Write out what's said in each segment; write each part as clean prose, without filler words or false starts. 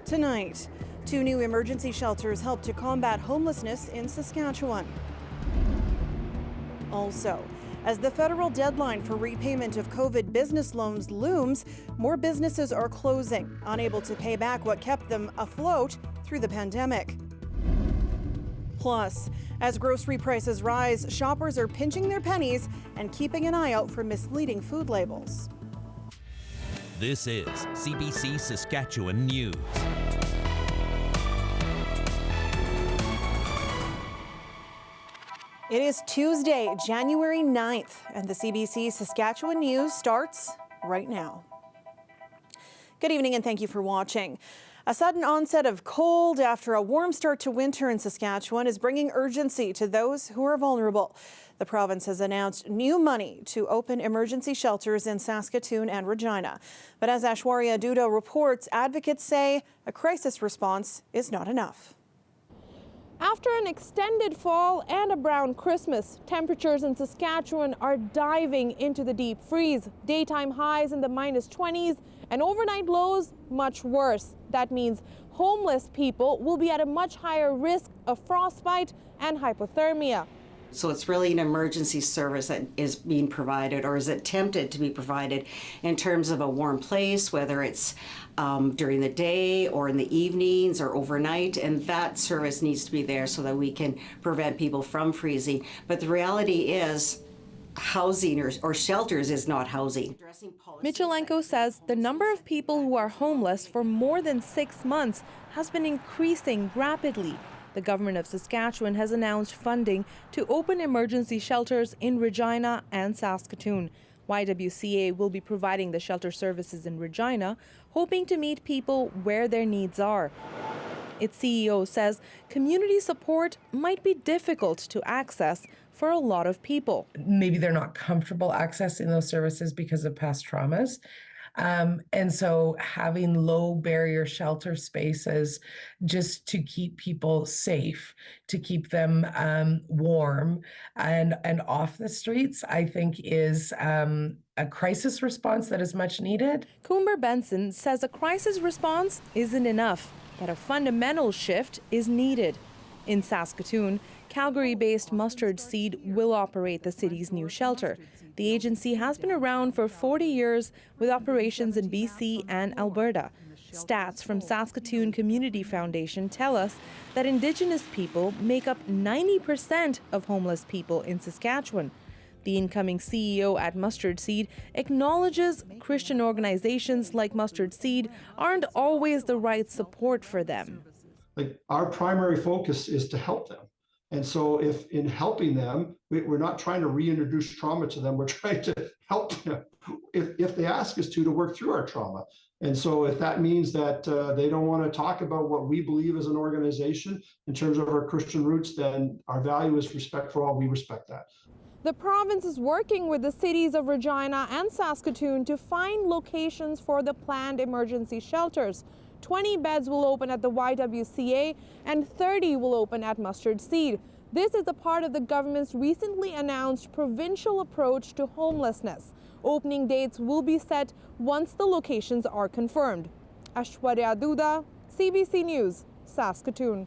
Tonight, 2 new emergency shelters help to combat homelessness in Saskatchewan. Also, as the federal deadline for repayment of COVID business loans looms, more businesses are closing, unable to pay back what kept them afloat through the pandemic. Plus, as grocery prices rise, shoppers are pinching their pennies and keeping an eye out for misleading food labels. This is CBC Saskatchewan News. It is Tuesday, January 9th, and the CBC Saskatchewan News starts right now. Good evening and thank you for watching. A sudden onset of cold after a warm start to winter in Saskatchewan is bringing urgency to those who are vulnerable. The province has announced new money to open emergency shelters in Saskatoon and Regina. But as Aishwarya Duda reports, advocates say a crisis response is not enough. After an extended fall and a brown Christmas, temperatures in Saskatchewan are diving into the deep freeze. Daytime highs in the -20s and overnight lows much worse. That means homeless people will be at a much higher risk of frostbite and hypothermia. So it's really an emergency service that is being provided or is attempted to be provided in terms of a warm place, whether it's during the day or in the evenings or overnight, and that service needs to be there so that we can prevent people from freezing. But the reality is housing or shelters is not housing. Michelenko says the number of people who are homeless for more than 6 months has been increasing rapidly. The government of Saskatchewan has announced funding to open emergency shelters in Regina and Saskatoon. YWCA will be providing the shelter services in Regina, hoping to meet people where their needs are. Its CEO says community support might be difficult to access for a lot of people. Maybe they're not comfortable accessing those services because of past traumas. And so having low barrier shelter spaces just to keep people safe, to keep them warm and off the streets, I think is a crisis response that is much needed. Coomer Benson says a crisis response isn't enough, that a fundamental shift is needed. In Saskatoon, Calgary-based Mustard Seed will operate the city's new shelter. The agency has been around for 40 years with operations in BC and Alberta. Stats from Saskatoon Community Foundation tell us that Indigenous people make up 90% of homeless people in Saskatchewan. The incoming CEO at Mustard Seed acknowledges Christian organizations like Mustard Seed aren't always the right support for them. Like, our primary focus is to help them. And so if in helping them, we're not trying to reintroduce trauma to them, we're trying to help them if they ask us to work through our trauma. And so if that means that they don't want to talk about what we believe as an organization in terms of our Christian roots, then our value is respect for all. We respect that. The province is working with the cities of Regina and Saskatoon to find locations for the planned emergency shelters. 20 beds will open at the YWCA and 30 will open at Mustard Seed. This is a part of the government's recently announced provincial approach to homelessness. Opening dates will be set once the locations are confirmed. Aishwarya Duda, CBC News, Saskatoon.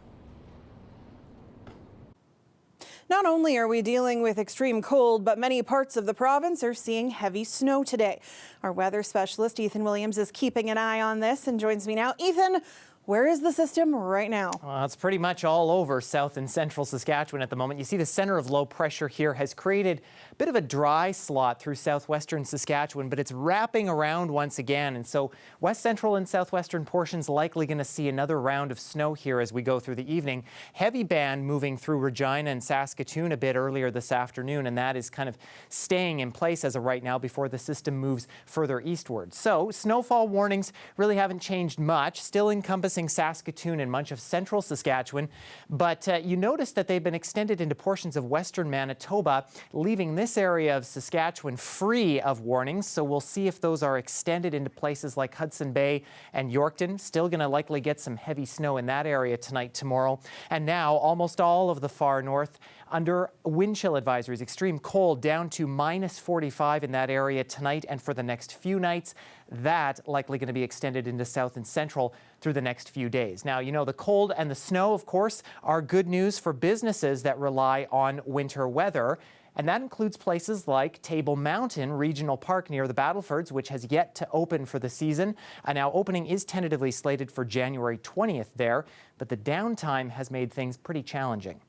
Not only are we dealing with extreme cold, but many parts of the province are seeing heavy snow today. Our weather specialist, Ethan Williams, is keeping an eye on this and joins me now. Ethan, where is the system right now? Well, it's pretty much all over south and central Saskatchewan at the moment. You see the center of low pressure here has created a bit of a dry slot through southwestern Saskatchewan, but it's wrapping around once again. And so west central and southwestern portions likely going to see another round of snow here as we go through the evening. Heavy band moving through Regina and Saskatoon a bit earlier this afternoon, and that is kind of staying in place as of right now before the system moves further eastward. So snowfall warnings really haven't changed much, still encompassing Saskatoon and much of central Saskatchewan, but you notice that they've been extended into portions of western Manitoba, leaving this area of Saskatchewan free of warnings. So we'll see if those are extended into places like Hudson Bay and Yorkton. Still going to likely get some heavy snow in that area tonight, tomorrow. And now almost all of the far north under wind chill advisories, extreme cold down to -45 in that area tonight and for the next few nights. That likely going to be extended into south and central through the next few days. Now, you know, the cold and the snow, of course, are good news for businesses that rely on winter weather. And that includes places like Table Mountain Regional Park near the Battlefords, which has yet to open for the season. Now, opening is tentatively slated for January 20th there, but the downtime has made things pretty challenging.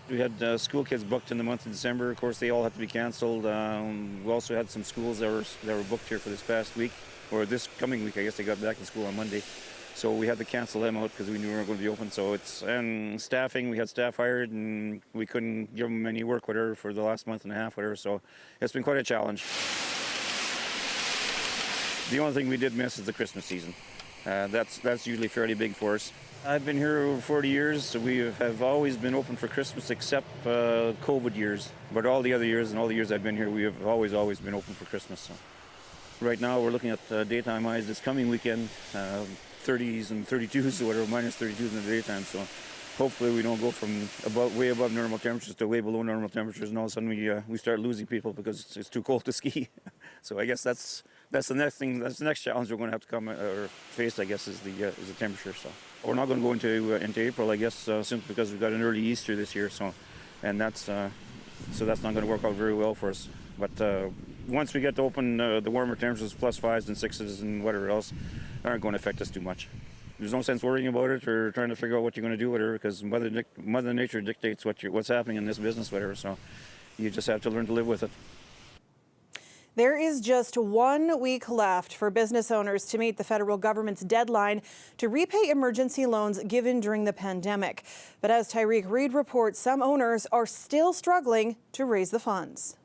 We had school kids booked in the month of December. Of course, they all had to be cancelled. We also had some schools that were booked here for this past week, or this coming week. I guess they got back in school on Monday. So we had to cancel them out because we knew we weren't going to be open. So and staffing, we had staff hired and we couldn't give them any work, whatever, for the last month and a half, whatever. So it's been quite a challenge. The only thing we did miss is the Christmas season. That's usually fairly big for us. I've been here over 40 years, so we have always been open for Christmas except COVID years. But all the other years and all the years I've been here, we have always been open for Christmas. So right now we're looking at daytime highs this coming weekend. 30s and 32s or whatever, minus 32s in the daytime. So hopefully we don't go from way above normal temperatures to way below normal temperatures, and all of a sudden we start losing people because it's too cold to ski. So I guess that's the next thing. That's the next challenge we're going to have to come or face. I guess is the temperature. So we're not going to go into April. I guess simply because we've got an early Easter this year. So that's not going to work out very well for us. But once we get to open, the warmer temperatures, +5s and 6s and whatever else, aren't going to affect us too much. There's no sense worrying about it or trying to figure out what you're going to do with it, because Mother Nature dictates what's happening in this business, whatever. So you just have to learn to live with it. There is just 1 week left for business owners to meet the federal government's deadline to repay emergency loans given during the pandemic. But as Tyreek Reed reports, some owners are still struggling to raise the funds.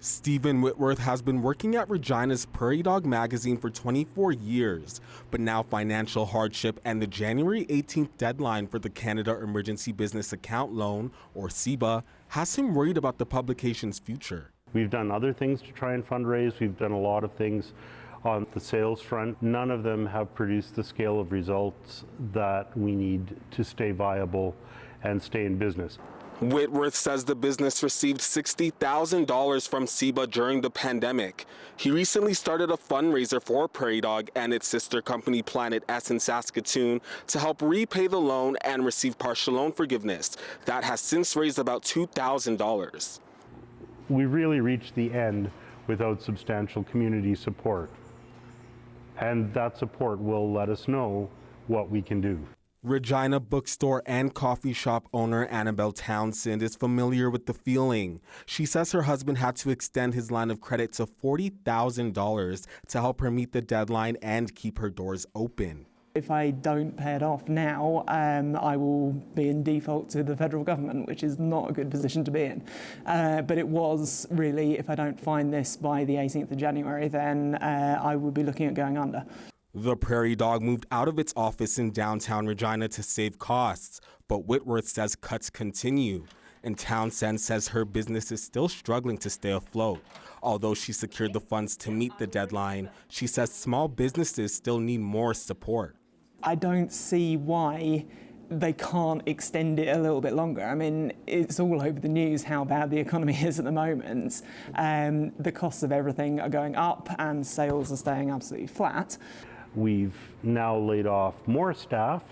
Stephen Whitworth has been working at Regina's Prairie Dog magazine for 24 years, but now financial hardship and the January 18th deadline for the Canada Emergency Business Account Loan, or CEBA, has him worried about the publication's future. We've done other things to try and fundraise. We've done a lot of things on the sales front. None of them have produced the scale of results that we need to stay viable and stay in business. Whitworth says the business received $60,000 from CEBA during the pandemic. He recently started a fundraiser for Prairie Dog and its sister company Planet S in Saskatoon to help repay the loan and receive partial loan forgiveness. That has since raised about $2,000. We really reached the end without substantial community support. And that support will let us know what we can do. Regina bookstore and coffee shop owner Annabelle Townsend is familiar with the feeling. She says her husband had to extend his line of credit to $40,000 to help her meet the deadline and keep her doors open. If I don't pay it off now, I will be in default to the federal government, which is not a good position to be in. But it was really, if I don't find this by the 18th of January, then I would be looking at going under. The Prairie Dog moved out of its office in downtown Regina to save costs, but Whitworth says cuts continue. And Townsend says her business is still struggling to stay afloat. Although she secured the funds to meet the deadline, she says small businesses still need more support. I don't see why they can't extend it a little bit longer. I mean, it's all over the news how bad the economy is at the moment. The costs of everything are going up and sales are staying absolutely flat. We've now laid off more staff,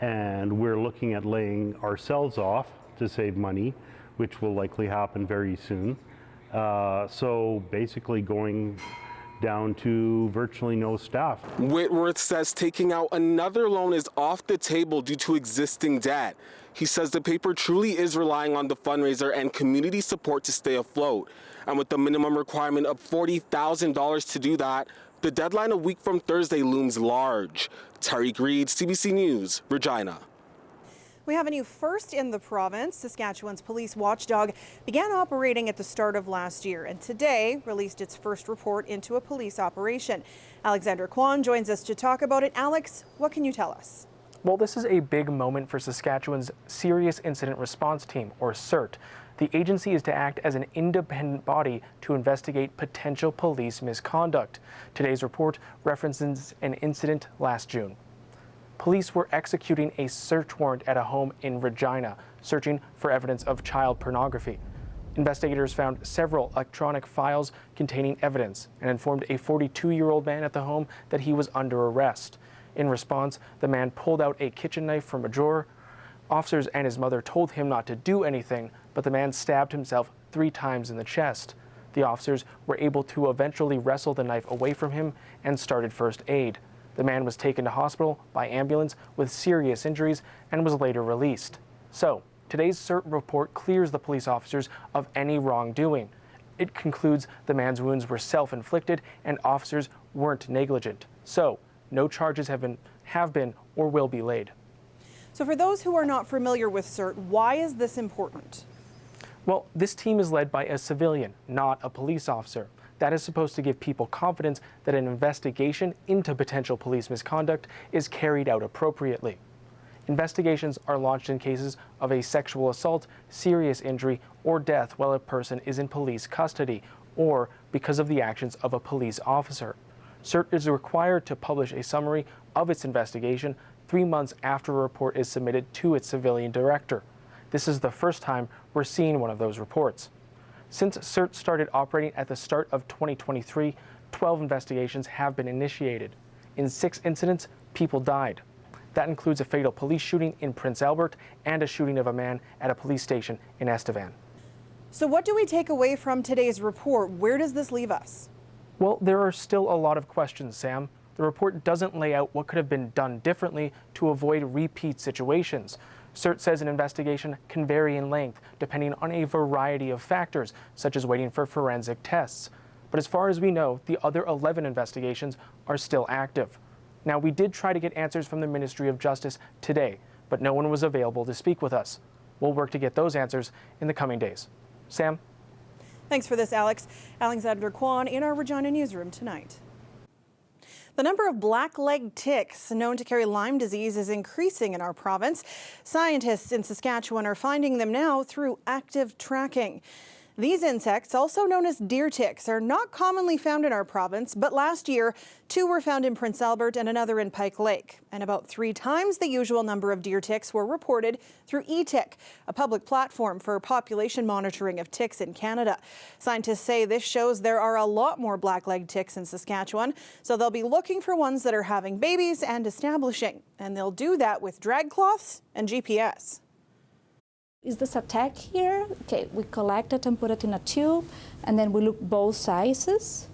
and we're looking at laying ourselves off to save money, which will likely happen very soon. So basically going down to virtually no staff. Whitworth says taking out another loan is off the table due to existing debt. He says the paper truly is relying on the fundraiser and community support to stay afloat. And with the minimum requirement of $40,000 to do that, the deadline a week from Thursday looms large. Tyreek Reed, CBC News, Regina. We have a new first in the province. Saskatchewan's police watchdog began operating at the start of last year and today released its first report into a police operation. Alexander Kwan joins us to talk about it. Alex, what can you tell us? Well, this is a big moment for Saskatchewan's Serious Incident Response Team, or CERT. The agency is to act as an independent body to investigate potential police misconduct. Today's report references an incident last June. Police were executing a search warrant at a home in Regina, searching for evidence of child pornography. Investigators found several electronic files containing evidence and informed a 42-year-old man at the home that he was under arrest. In response, the man pulled out a kitchen knife from a drawer. Officers and his mother told him not to do anything, but the man stabbed himself 3 times in the chest. The officers were able to eventually wrestle the knife away from him and started first aid. The man was taken to hospital by ambulance with serious injuries and was later released. So, today's CERT report clears the police officers of any wrongdoing. It concludes the man's wounds were self-inflicted and officers weren't negligent. So, no charges have been or will be laid. So for those who are not familiar with CERT, why is this important? Well, this team is led by a civilian, not a police officer. That is supposed to give people confidence that an investigation into potential police misconduct is carried out appropriately. Investigations are launched in cases of a sexual assault, serious injury, or death while a person is in police custody, or because of the actions of a police officer. CERT is required to publish a summary of its investigation 3 months after a report is submitted to its civilian director. This is the first time we're seeing one of those reports. Since CERT started operating at the start of 2023, 12 investigations have been initiated. In 6 incidents, people died. That includes a fatal police shooting in Prince Albert and a shooting of a man at a police station in Estevan. So what do we take away from today's report? Where does this leave us? Well, there are still a lot of questions, Sam. The report doesn't lay out what could have been done differently to avoid repeat situations. CERT says an investigation can vary in length depending on a variety of factors, such as waiting for forensic tests. But as far as we know, the other 11 investigations are still active. Now, we did try to get answers from the Ministry of Justice today, but no one was available to speak with us. We'll work to get those answers in the coming days. Sam? Thanks for this, Alex. Alexander Kwan in our Regina newsroom tonight. The number of black-legged ticks known to carry Lyme disease is increasing in our province. Scientists in Saskatchewan are finding them now through active tracking. These insects, also known as deer ticks, are not commonly found in our province, but last year, 2 were found in Prince Albert and another in Pike Lake. And about 3 times the usual number of deer ticks were reported through eTick, a public platform for population monitoring of ticks in Canada. Scientists say this shows there are a lot more black-legged ticks in Saskatchewan, so they'll be looking for ones that are having babies and establishing. And they'll do that with drag cloths and GPS. Is this a tag here? Okay, we collect it and put it in a tube, and then we look both sizes.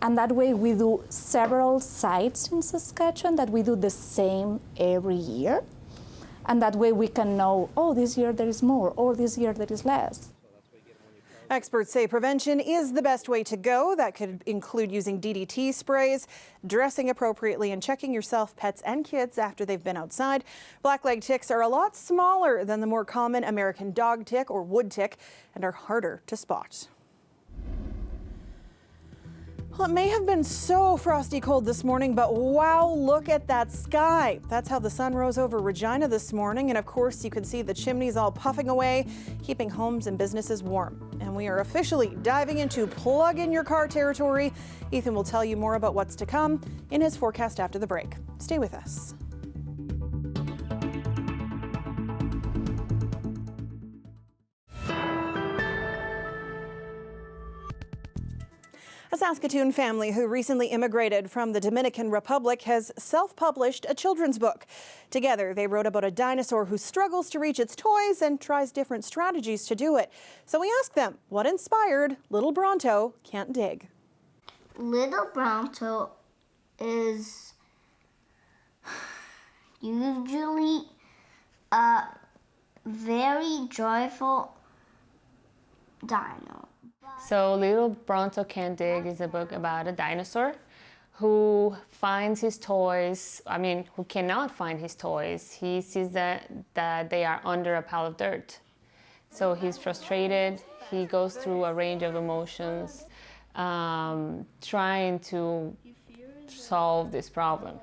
And that way we do several sites in Saskatchewan that we do the same every year. And that way we can know, oh, this year there is more, or this year there is less. Experts say prevention is the best way to go. That could include using DDT sprays, dressing appropriately, and checking yourself, pets, and kids after they've been outside. Black-legged ticks are a lot smaller than the more common American dog tick or wood tick and are harder to spot. Well, it may have been so frosty cold this morning, but wow, look at that sky. That's how the sun rose over Regina this morning. And of course, you can see the chimneys all puffing away, keeping homes and businesses warm. And we are officially diving into plug in your car territory. Ethan will tell you more about what's to come in his forecast after the break. Stay with us. A Saskatoon family who recently immigrated from the Dominican Republic has self-published a children's book. Together, they wrote about a dinosaur who struggles to reach its toys and tries different strategies to do it. So we asked them what inspired Little Bronto Can't Dig. Little Bronto is usually a very joyful dino. So Little Bronto Can't Dig is a book about a dinosaur who finds his toys, who cannot find his toys. He sees that they are under a pile of dirt. So he's frustrated. He goes through a range of emotions, trying to solve this problem.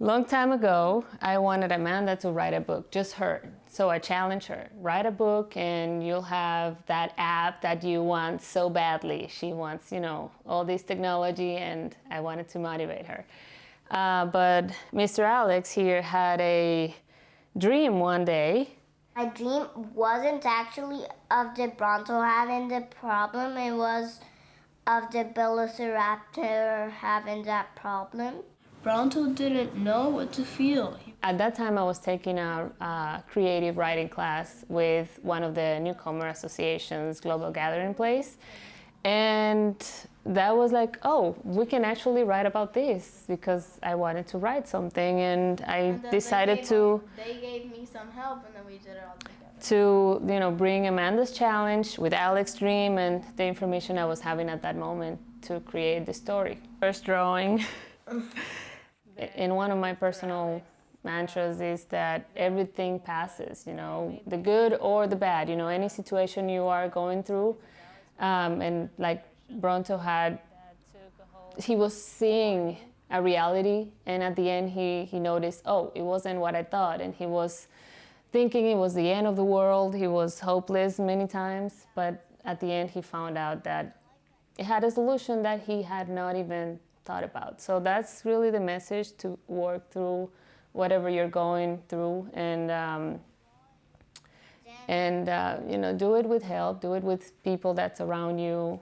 Long time ago, I wanted Amanda to write a book, just her. So I challenged her, write a book and you'll have that app that you want so badly. She wants, all this technology, and I wanted to motivate her. But Mr. Alex here had a dream one day My dream wasn't actually of the bronto having the problem, it was of the velociraptor having that problem. Bronto didn't know what to feel. At that time, I was taking a creative writing class with one of the newcomer associations, Global Gathering Place. And that was like, oh, we can actually write about this, because I wanted to write something, and I decided They gave me some help, and then we did it all together. to bring Amanda's challenge with Alex's dream and the information I was having at that moment to create the story. First drawing. And one of my personal mantras is that everything passes, the good or the bad, any situation you are going through. And like Bronto he was seeing a reality, and at the end he noticed, oh, it wasn't what I thought, and he was thinking it was the end of the world. He was hopeless many times, but at the end he found out that it had a solution that he had not even thought about. So that's really the message, to work through whatever you're going through, and do it with help, do it with people that's around you,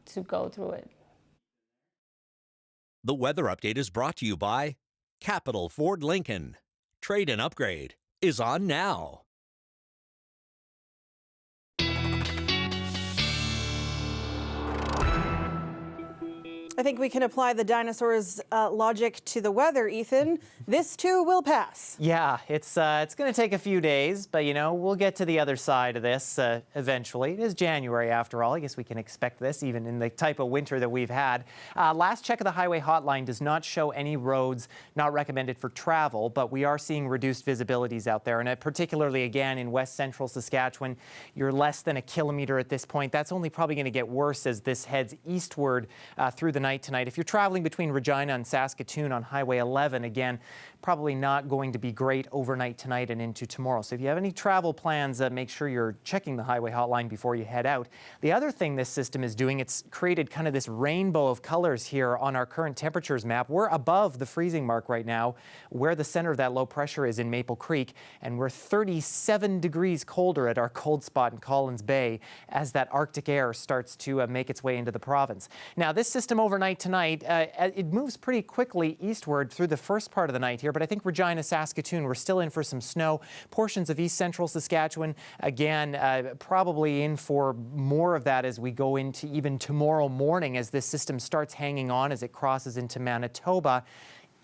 to go through it. The weather update is brought to you by Capital Ford Lincoln. Trade and upgrade is on now. I think we can apply the dinosaurs' logic to the weather, Ethan. This too will pass. Yeah, it's going to take a few days, but we'll get to the other side of this eventually. It is January after all. I guess we can expect this even in the type of winter that we've had. Last check of the highway hotline does not show any roads not recommended for travel, but we are seeing reduced visibilities out there, and particularly again in west central Saskatchewan, you're less than a kilometer at this point. That's only probably going to get worse as this heads eastward through the night tonight. If you're traveling between Regina and Saskatoon on Highway 11, again, probably not going to be great overnight tonight and into tomorrow. So if you have any travel plans, make sure you're checking the highway hotline before you head out. The other thing this system is doing, it's created kind of this rainbow of colors here on our current temperatures map. We're above the freezing mark right now, where the center of that low pressure is in Maple Creek, and we're 37 degrees colder at our cold spot in Collins Bay as that Arctic air starts to make its way into the province. Now, this system overnight tonight, it moves pretty quickly eastward through the first part of the night here, but I think Regina, Saskatoon, we're still in for some snow. Portions of east central Saskatchewan, again, probably in for more of that as we go into even tomorrow morning as this system starts hanging on as it crosses into Manitoba.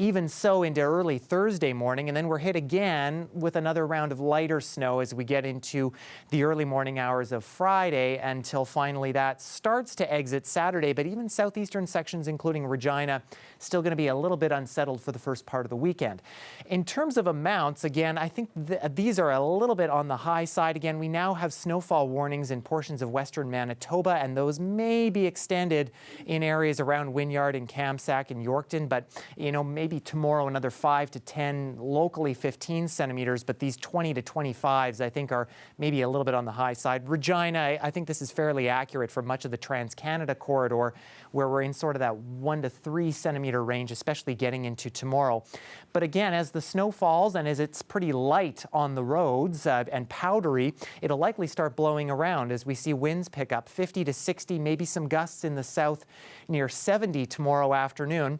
Even so into early Thursday morning, and then we're hit again with another round of lighter snow as we get into the early morning hours of Friday, until finally that starts to exit Saturday. But even southeastern sections, including Regina, still going to be a little bit unsettled for the first part of the weekend. In terms of amounts, again, I think these are a little bit on the high side. Again, we now have snowfall warnings in portions of western Manitoba, and those may be extended in areas around Wynyard and Kamsack and Yorkton, but maybe tomorrow another 5 to 10, locally 15 centimeters, but these 20 to 25s I think are maybe a little bit on the high side. Regina, I think this is fairly accurate for much of the Trans-Canada corridor, where we're in sort of that 1 to 3 centimeter range, especially getting into tomorrow. But again, as the snow falls and as it's pretty light on the roads and powdery, it'll likely start blowing around as we see winds pick up 50 to 60, maybe some gusts in the south near 70 tomorrow afternoon.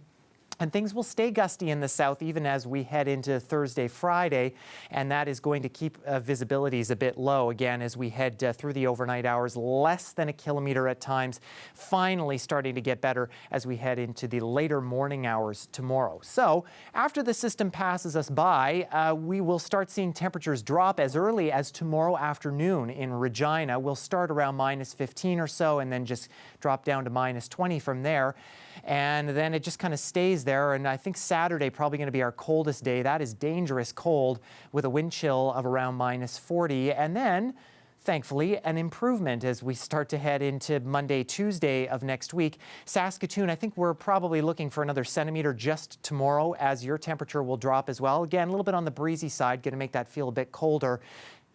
And things will stay gusty in the south even as we head into Thursday, Friday, and that is going to keep visibilities a bit low again as we head through the overnight hours, less than a kilometer at times, finally starting to get better as we head into the later morning hours tomorrow. So after the system passes us by, we will start seeing temperatures drop as early as tomorrow afternoon in Regina. We'll start around minus 15 or so and then just drop down to minus 20 from there. And then it just kind of stays there. And I think Saturday probably going to be our coldest day. That is dangerous cold with a wind chill of around minus 40. And then, thankfully, an improvement as we start to head into Monday, Tuesday of next week. Saskatoon, I think we're probably looking for another centimeter just tomorrow as your temperature will drop as well. Again, a little bit on the breezy side, going to make that feel a bit colder.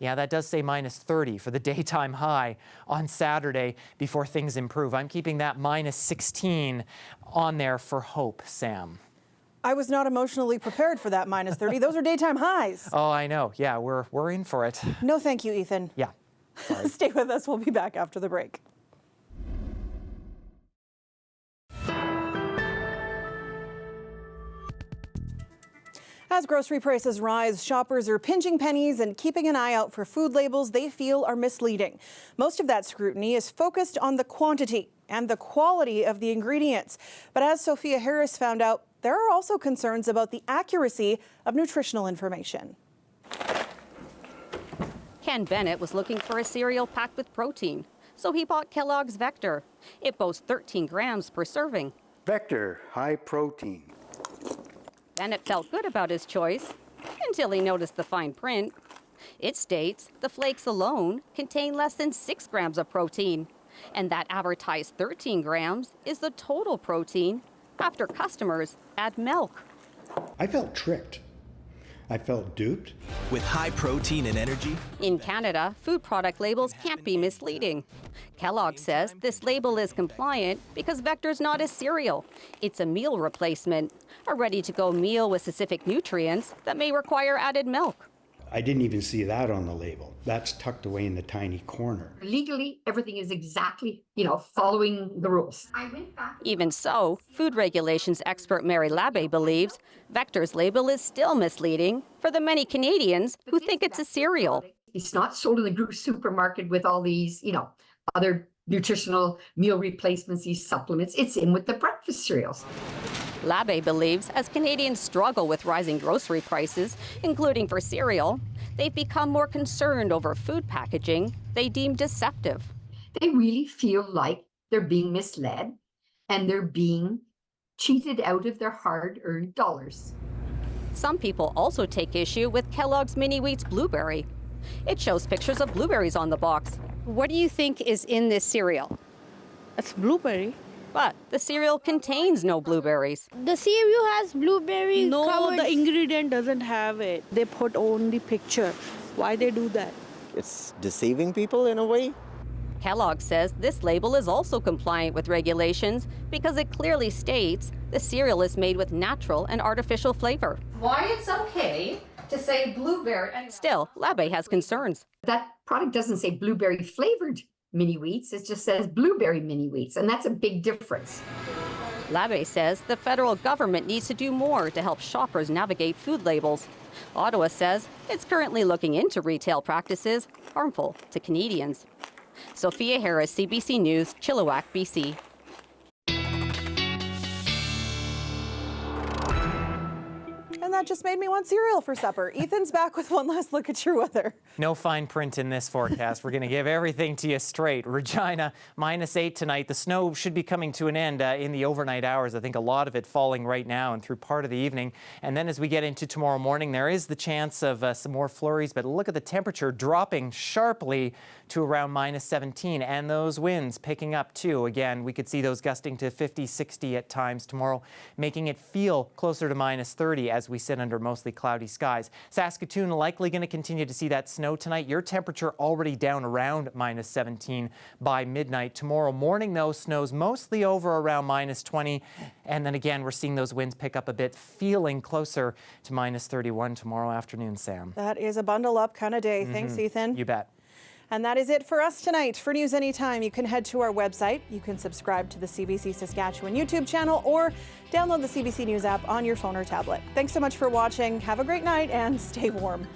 Yeah, that does say minus 30 for the daytime high on Saturday before things improve. I'm keeping that minus 16 on there for hope, Sam. I was not emotionally prepared for that minus 30. Those are daytime highs. Oh, I know. Yeah, we're in for it. No, thank you, Ethan. Yeah. Sorry. Stay with us. We'll be back after the break. As grocery prices rise, shoppers are pinching pennies and keeping an eye out for food labels they feel are misleading. Most of that scrutiny is focused on the quantity and the quality of the ingredients. But as Sophia Harris found out, there are also concerns about the accuracy of nutritional information. Ken Bennett was looking for a cereal packed with protein, so he bought Kellogg's Vector. It boasts 13 grams per serving. Vector, high protein. Bennett felt good about his choice until he noticed the fine print. It states the flakes alone contain less than 6 grams of protein, and that advertised 13 grams is the total protein after customers add milk. I felt tricked. I felt duped. With high protein and energy? In Canada, food product labels can't be misleading. Kellogg says this label is compliant because Vector's not a cereal. It's a meal replacement, a ready-to-go meal with specific nutrients that may require added milk. I didn't even see that on the label. That's tucked away in the tiny corner. Legally, everything is exactly, following the rules. Even so, food regulations expert Mary Labbe believes Vector's label is still misleading for the many Canadians who think it's a cereal. It's not sold in the group supermarket with all these, other nutritional meal replacements, these supplements. It's in with the breakfast cereals. Labbe believes as Canadians struggle with rising grocery prices, including for cereal, they've become more concerned over food packaging they deem deceptive. They really feel like they're being misled and they're being cheated out of their hard-earned dollars. Some people also take issue with Kellogg's Mini Wheats Blueberry. It shows pictures of blueberries on the box. What do you think is in this cereal? It's blueberry. But the cereal contains no blueberries. The cereal has blueberries. No, covered. the ingredient doesn't have it. They put only picture. Why they do that? It's deceiving people in a way. Kellogg says this label is also compliant with regulations because it clearly states the cereal is made with natural and artificial flavor. Why it's okay to say blueberry. Still, Labbe has concerns. That product doesn't say blueberry flavored mini wheats, it just says blueberry mini wheats, and that's a big difference. Labbe says the federal government needs to do more to help shoppers navigate food labels. Ottawa says it's currently looking into retail practices harmful to Canadians. Sophia Harris, CBC News, Chilliwack, BC. And that just made me want cereal for supper. Ethan's back with one last look at your weather. No fine print in this forecast. We're going to give everything to you straight. Regina, -8 tonight. The snow should be coming to an end in the overnight hours. I think a lot of it falling right now and through part of the evening. And then as we get into tomorrow morning, there is the chance of some more flurries. But look at the temperature dropping sharply to around -17. And those winds picking up too. Again, we could see those gusting to 50, 60 at times tomorrow, making it feel closer to -30 as we sit under mostly cloudy skies. Saskatoon likely going to continue to see that snow tonight. Your temperature already down around -17 by midnight. Tomorrow morning, though, snow's mostly over around -20. And then again, we're seeing those winds pick up a bit, feeling closer to -31 tomorrow afternoon, Sam. That is a bundle up kind of day. Thanks, Ethan. You bet. And that is it for us tonight. For News Anytime, you can head to our website. You can subscribe to the CBC Saskatchewan YouTube channel or download the CBC News app on your phone or tablet. Thanks so much for watching. Have a great night and stay warm.